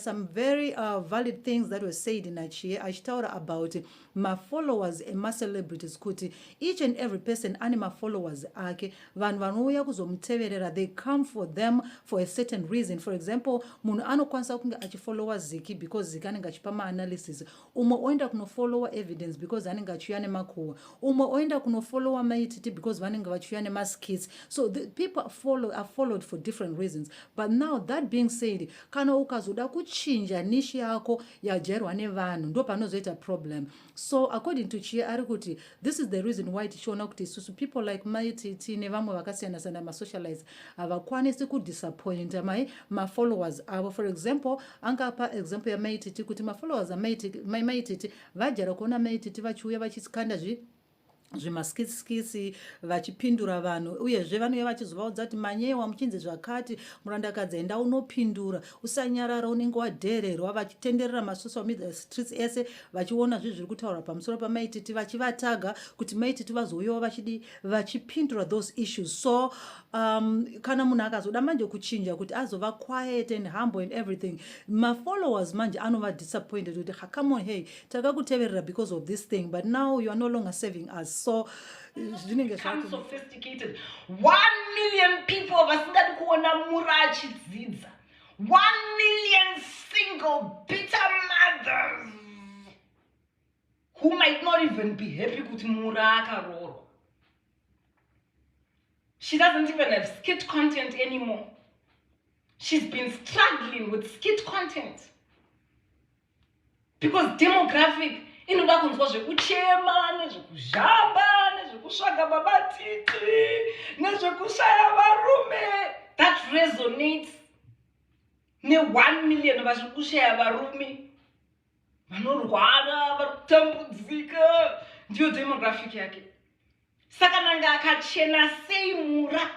some very valid things that were said in Achie. Achitaura about my followers and my celebrities kuti each and every person and my followers ake vanhu vanouya kuzomuteverera, they come for them for a certain reason. For example, munhu anokwanisa kunge achifollowa Ziki because Ziki anenge achipa ma-analysis, umwe oenda kunofollowa evidence because anenge achiuya nemakuhwa, umwe oenda kunofollowa maititi because vanenge vachiuya nemaskits. So the people are followed for different reasons. But now that being said, kana ukazoda kuchinja niche yako yajairwa nevanhu ndo panozoita problem. So according to Chia arikuti, this is the reason why tichiona kuti isusu people like maititi nevamwe vakasiyana sana masocialize havakwanisi kudisappointa my followers avo. For example, angapa example ya maititi kuti my followers maititi vajara kuona maititi vachiuya vachiskanda zvimaskitskisi vachipindura vanhu, uyezve vanouya vachizovaudza kuti manyewa muchinzi zvakati, murandakadzi enda unopindura, usanyarara unenge wadhererwa, vachitenderera masocial media streets ese vachiona zviri kutaura pamusoro pamaititi, vachivataga kuti maititi vazouyawo vachipindura those issues. So kana munhu akazoda manje kuchinja kuti azova quiet and humble and everything, my followers manje anova disappointed kuti come on, hey, takakuteverera because of this thing, but now you are no longer serving us. So become sophisticated. 1 million people vasingadi kuona Mura Chiedza. 1 million single bitter mothers who might not even be happy kuti Mura akarorwa. She doesn't even have skit content anymore. She's been struggling with skit content because demographic inoda kunzwa zvekuchema nezvekuzhamba nezvekusvaga babatiti nezvekushaya varume. That resonates ne1 million vari kushaya varume vanorwara vari kutambudzika, ndiyo demographic yake. Saka nanga akachena sei Mura,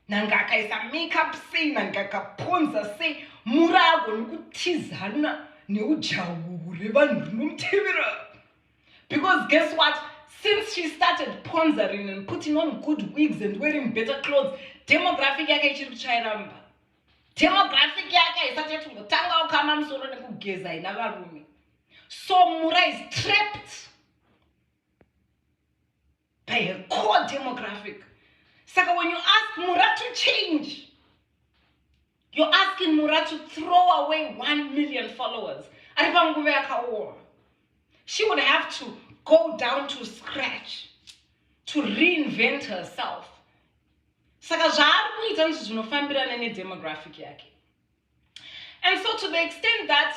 nanga akaisa makeup sei, nanga akaponza sei, Mura agoni kutizana neujahure vanhu rinomutevera. Because guess what? Since she started ponzering and putting on good wigs and wearing better clothes, demographic yake ichiri kuchairamba. Demographic yake isati yatongotanga ukama musoro nekugeza ina varume. So Mura is trapped by her core demographic. Saka when you ask Mura to change, you're asking Mura to throw away 1 million followers. She would have to go down to scratch to reinvent herself. Saka zvaari kuita ndizvo zvinofambirana nedemographic yake. And so to the extent that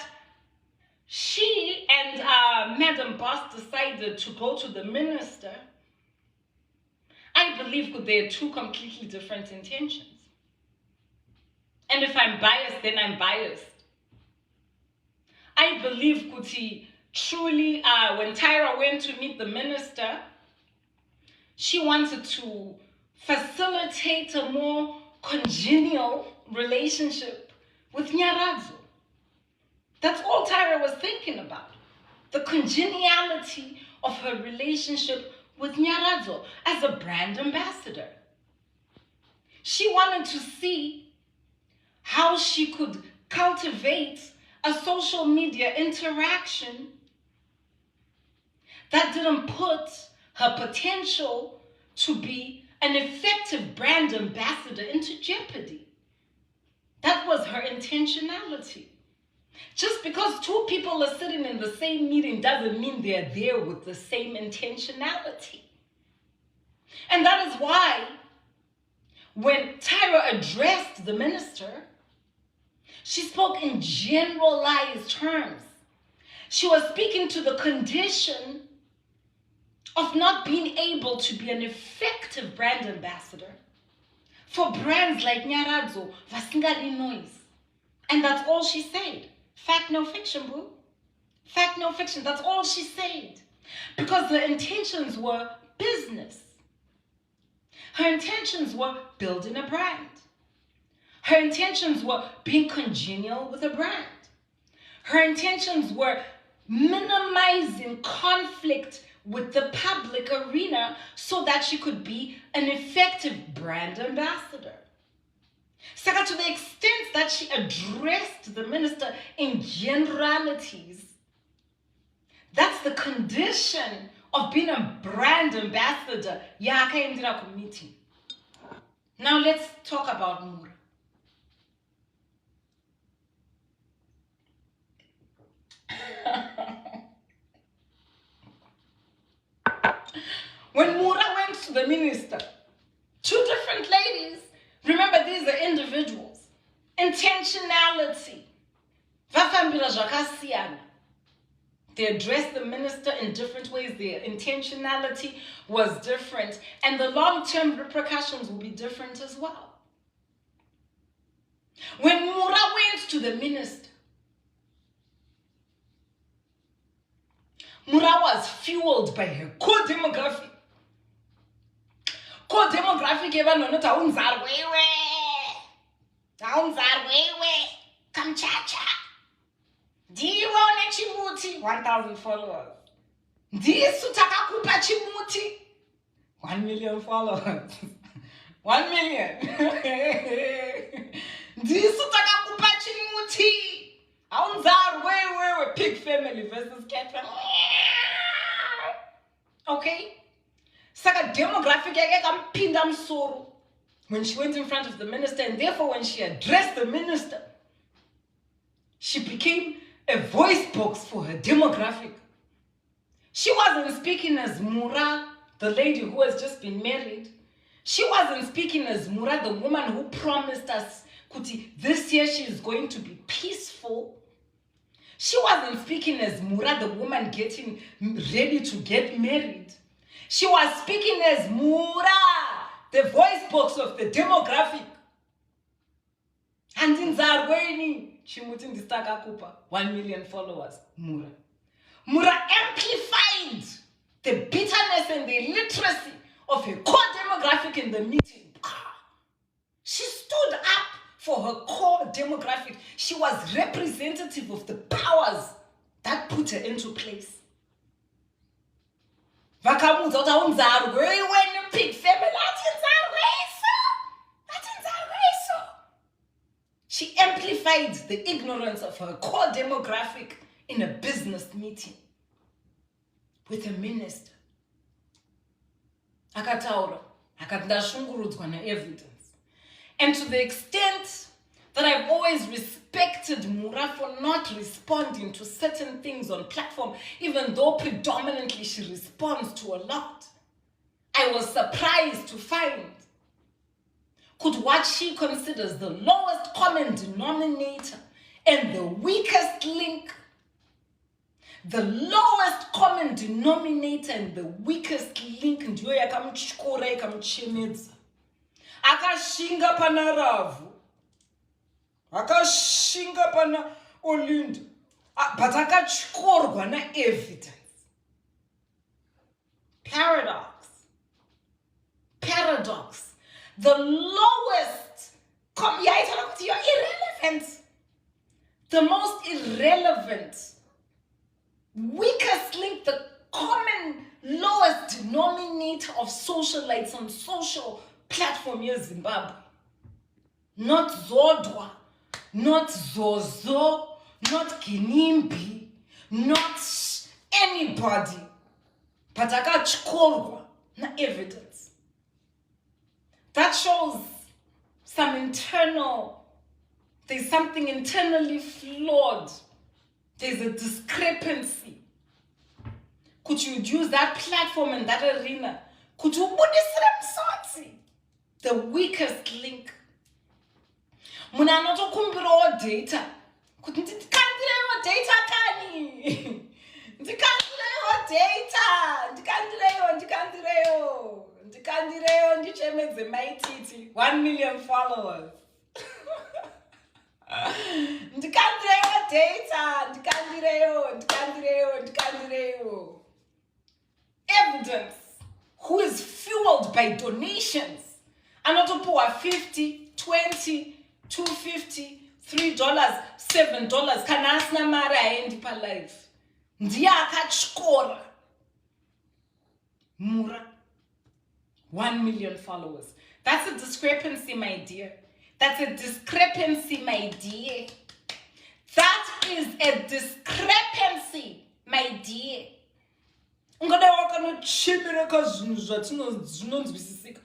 she and Madam Boss decided to go to the minister, I believe they had two completely different intentions. And if I'm biased, then I'm biased. I believe Kuti truly, when Tyra went to meet the minister, she wanted to facilitate a more congenial relationship with Nyaradzo. That's all Tyra was thinking about. The congeniality of her relationship with Nyaradzo as a brand ambassador. She wanted to see how she could cultivate a social media interaction that didn't put her potential to be an effective brand ambassador into jeopardy. That was her intentionality. Just because two people are sitting in the same meeting doesn't mean they're there with the same intentionality. And that is why when Tyra addressed the minister, she spoke in generalized terms. She was speaking to the condition of not being able to be an effective brand ambassador for brands like Nyaradzo, Vasingadi Noise. And that's all she said. Fact, no fiction, boo. Fact, no fiction. That's all she said. Because the intentions were business. Her intentions were building a brand. Her intentions were being congenial with a brand. Her intentions were minimizing conflict with the public arena so that she could be an effective brand ambassador. Saka, to the extent that she addressed the minister in generalities, that's the condition of being a brand ambassador. Yakaendira meeting. Now let's talk about Mura. When Mura went to the minister, two different ladies, remember these are individuals, intentionality, vafambira zvakasiyana. They addressed the minister in different ways. Their intentionality was different, and the long-term repercussions will be different as well. When Mura went to the minister, Mura was fueled by her core demographic. Core demographic evanhu vanoti haunzarwewe, kamchacha. Ndiwe une chimuti, 1,000 followers. Ndisu takakupa chimuti, 1 million followers. 1 million. Ndisu takakupa chimuti. Haunzarwewe, pig family versus cat family. Okay? Saka demographic yake kampinda msoro when she went in front of the minister, and therefore when she addressed the minister, she became a voice box for her demographic. She wasn't speaking as Mura, the lady who has just been married. She wasn't speaking as Mura, the woman who promised us, Kuti, this year she is going to be peaceful. She wasn't speaking as Mura, the woman getting ready to get married. She was speaking as Mura, the voice box of the demographic. And in Zarweni, she mutin distaka kupa, 1 million followers, Mura. Mura amplified the bitterness and the illiteracy of her core demographic in the meeting. She stood up for her core demographic. She was representative of the powers that put her into place. Vakamunza uta unzarwe when pig family so. She amplified the ignorance of her core demographic in a business meeting with a minister. Akataura, akandashungurudzwa na evidence. And to the extent that I've always respected Mura for not responding to certain things on platform, even though predominantly she responds to a lot, I was surprised to find could what she considers the lowest common denominator and the weakest link, the lowest common denominator and the weakest link, ndiyo yakamchikora yakamchemedza. Akashinga pana Ravu, akashinga pana Olinda, but akachikorwa na evidence. Paradox. The lowest, you're irrelevant. The most irrelevant, weakest link, the common lowest denominator of socialites on social platform here in Zimbabwe. Not Zodwa, not Zozo, not Kinimbi, not anybody. But akachikorwa na evidence. That shows there's something internally flawed. There's a discrepancy. Could you use that platform and that arena? Could you the weakest link? Muna anotokumbirawo data. Kuti ndikandirewo data kani. Ndikandirewo ndichemedze maititi 1 million followers. Ndikandirewo data, ndikandirewo. Evidence. Who is fueled by donations. Anotopuwa 50, 20, $2.50, $3, $7. Kana asina mari haendi palife. Ndiye akachikora. Mura. 1 million followers. That's a discrepancy, my dear. That's a discrepancy, my dear. That is a discrepancy, my dear. Ungada wakanochemera kazvinhu zvatinonzwisisika.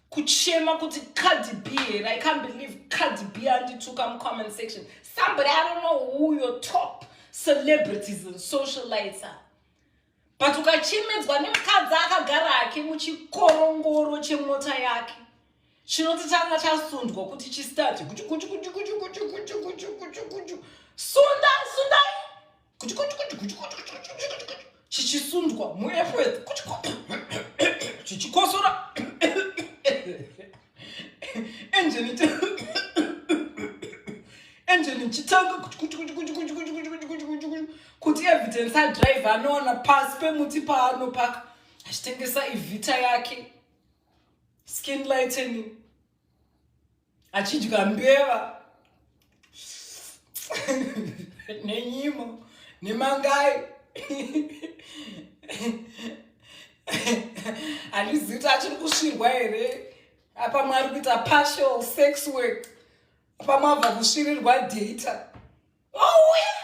Kuchema kuti Cardi B. I can't believe Cardi B took comment section. Somebody, I don't know who your top celebrities and socialites are. But ukachemedzwa nemukadzi akagara hake muchikorongoro chemota yake. Chinoti changa chasundwa kuti chistati. Sundai. Chichisundwa muairport. Chichikosora. Engine chitanga kuti evidence driver anoona pasi pemuti paanopaka achitengesa ivhita yake skin lightening achidya mbeva nenyimo nemangai handizivi kuti achiri kusvirwa here apa mwari kuita partial sex work apa mwabva kusvirirwa data ouya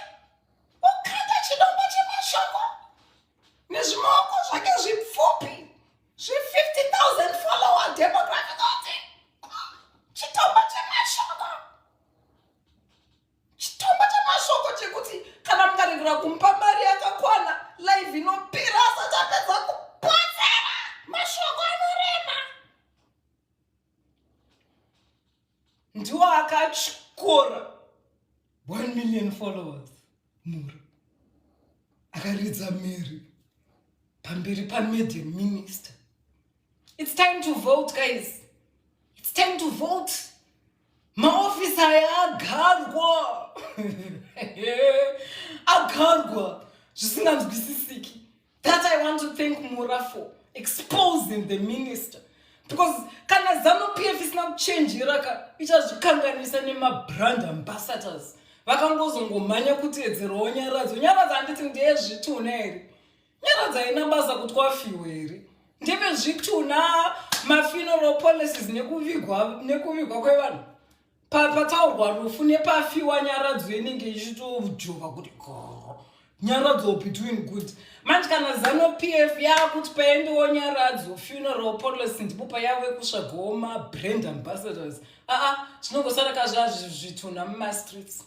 ukanda chidombo chemashoko nezvimaoko zvake zvipfupi zve50,000 follower demographic oti chitombo chemashoko chekuti kana mukaregera kumupa mari yakakwana live inopira asati apedza kupotsera mashoko anorema ndiwo akatyora 1 million followers mura akaridza mary pamberi pamedium minister. It's time to vote, guys. It's time to vote. Maofisa agarwa agarwa zvisinganzwisisiki. That I want to thank Mura for exposing the minister. Because kana ZANU-PF isina kuchenjera ichazvikanganisa nemabrand ambassadors vakangozongomhanya kuteedzerawo nyaradzi handiti ndeyezvituna here. Nyaradzi haina basa kuti kwafiwe here. Ndeve zvituna mafuneral policies nekuvigwa kwevanhu. Pataurwa rufu nepafiwa nyaradzi inenge ichitojova kuti nyaradzi between good. Manje kana ZANU-PF yakuti paendewo nyaradzi funeral policy ndipo payave kusvagawo mabrand ambassadors. Zvinongosara kazvazvituna mumastreets.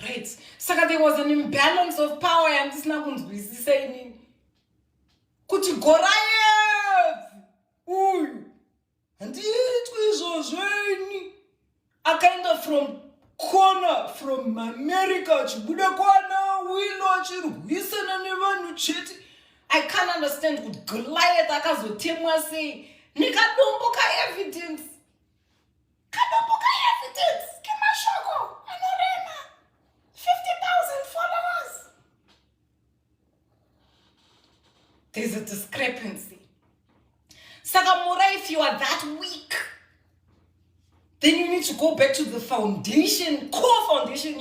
Right. Saka there was an imbalance of power yandisina kunzwisisa inini. Kuti Gorayev uyu handitwi izvozveni akaenda from corner from America achibuda kwana wino achirwisana nevanhu chete. I can't understand kuti Goliath akazotemwa sei nekadombo kaevidence. Kadombo kaevidence kemashoko anorema 50,000 followers. There's a discrepancy. Saka Mura, if you are that weak, then you need to go back to the foundation, core foundation.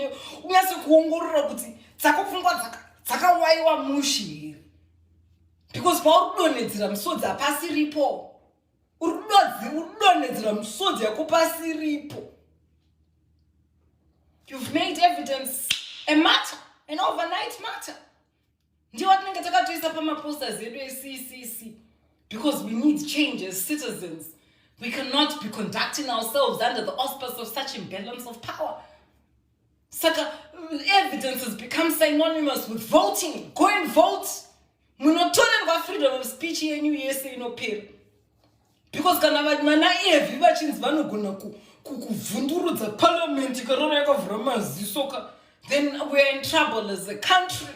Unyase kuongorora kuti dzakopfungwa dzakawaiwa mushi. Because paudonedzera musodzi apasiripo. Udonedzera musodzi yakopasiripo. You've made evidence a matter, an overnight matter. Ndiyo tinenge takatoisa pamaposters edu eCCC. Because we need change as citizens. We cannot be conducting ourselves under the auspice of such imbalance of power. Saka, evidence has become synonymous with voting. Go and vote. Munotorerwa freedom of speech yenyu yese inopera. Because kana vana evi vachinzi vanogona kuvhundurudza parliament ikarona yakavhura maziso, then we're in trouble as a country.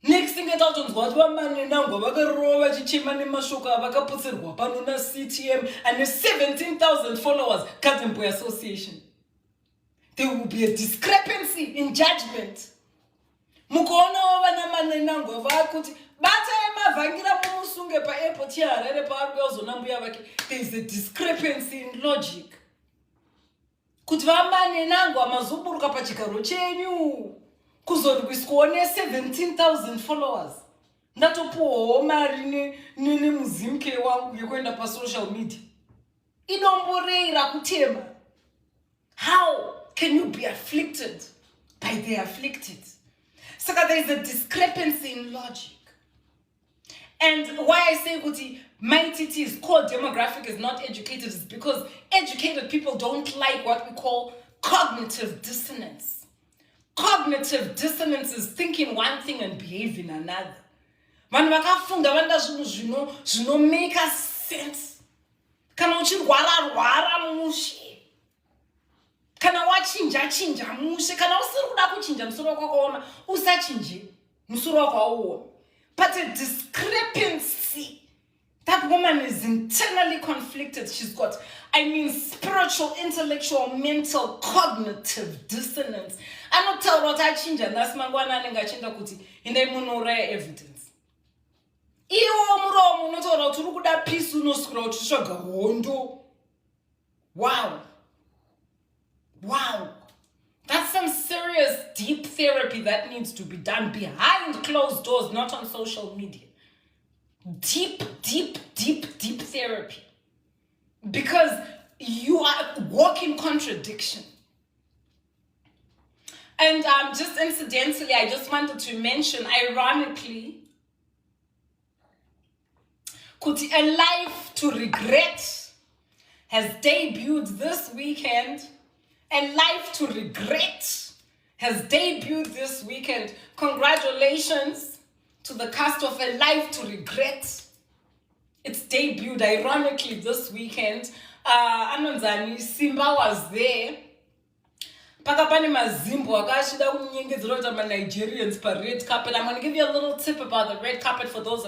Next thing I thought was vamane nango vakarova vachichema nemashoko avakaputserwa pano naCTM and 17,000 followers Katembo Association. There will be a discrepancy in judgment. Mukoona vanamane nango vakuti bata emavhangira mumusunge pa-airport yaHarare paarikuzona mbuya vake. There is a discrepancy in logic. Kuti vamane nango amazoburuka pachigaro chenyu kuzorwiswawo ne17,000 followers. Ndatopuwawo mari nemuzimke wangu yekuenda pasocial media. Inomborera kutema. How can you be afflicted by the afflicted? So there is a discrepancy in logic. And why I say Kuti, my TT is called demographic is not educated is because educated people don't like what we call cognitive dissonance. Cognitive dissonance is thinking one thing and behaving another. Vanhu vakafunda vanda zvinhu zvinomake sense. Kana uchirwara mushe. Kana wachinja mushe. Kana usiri kuda kuchinja musoro wako usachinje musoro wako. But a discrepancy. That woman is internally conflicted. She's got, spiritual, intellectual, mental, cognitive dissonance. I don't tell what I change and that's my one and I change kuti in the monore evidence. Wow. That's some serious deep therapy that needs to be done behind closed doors, not on social media. Deep therapy. Because you are walking contradiction. And just incidentally, I just wanted to mention, ironically, Kuti, A Life to Regret has debuted this weekend. A Life to Regret has debuted this weekend. Congratulations to the cast of A Life to Regret. It's debuted ironically this weekend. Anonzani Simba was there. Pakapani mazimbo akashida kunyengedzera kuti Nigerians pa red carpet. I'm going to give you a little tip about the red carpet for those of